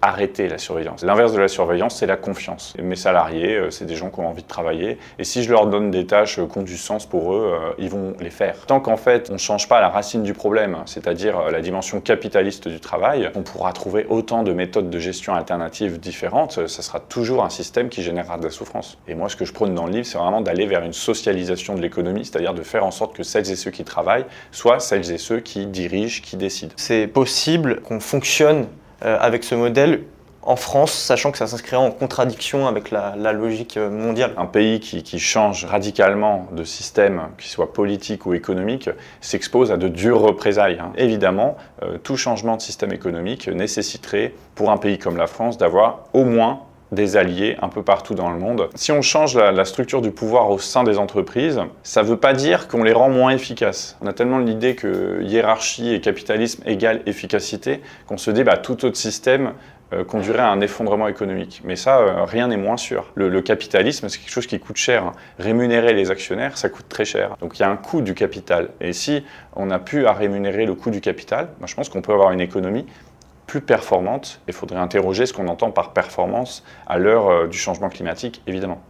arrêter la surveillance. L'inverse de la surveillance, c'est la confiance. Mes salariés, c'est des gens qui ont envie de travailler, et si je leur donne des tâches qui ont du sens pour eux, ils vont les faire. Tant qu'en fait, on ne change pas la racine du problème, c'est-à-dire la dimension capitaliste du travail, on pourra trouver autant de méthodes de gestion alternatives différentes, ça sera toujours un système qui générera de la souffrance. Et moi, ce que je prône dans le livre, c'est vraiment d'aller vers une socialisation de l'économie, c'est-à-dire de faire en sorte que celles et ceux qui travaillent soient celles et ceux qui dirigent, qui décident. C'est possible qu'on fonctionne avec ce modèle en France, sachant que ça s'inscrira en contradiction avec la logique mondiale. Un pays qui change radicalement de système, qu'il soit politique ou économique, s'expose à de dures représailles. Évidemment, tout changement de système économique nécessiterait, pour un pays comme la France, d'avoir au moins des alliés un peu partout dans le monde. Si on change la structure du pouvoir au sein des entreprises, ça ne veut pas dire qu'on les rend moins efficaces. On a tellement l'idée que hiérarchie et capitalisme égale efficacité qu'on se dit tout autre système conduirait à un effondrement économique. Mais ça, rien n'est moins sûr. Le capitalisme, c'est quelque chose qui coûte cher. Rémunérer les actionnaires, ça coûte très cher. Donc il y a un coût du capital. Et si on n'a plus à rémunérer le coût du capital, je pense qu'on peut avoir une économie plus performante. Il faudrait interroger ce qu'on entend par performance à l'heure du changement climatique, évidemment.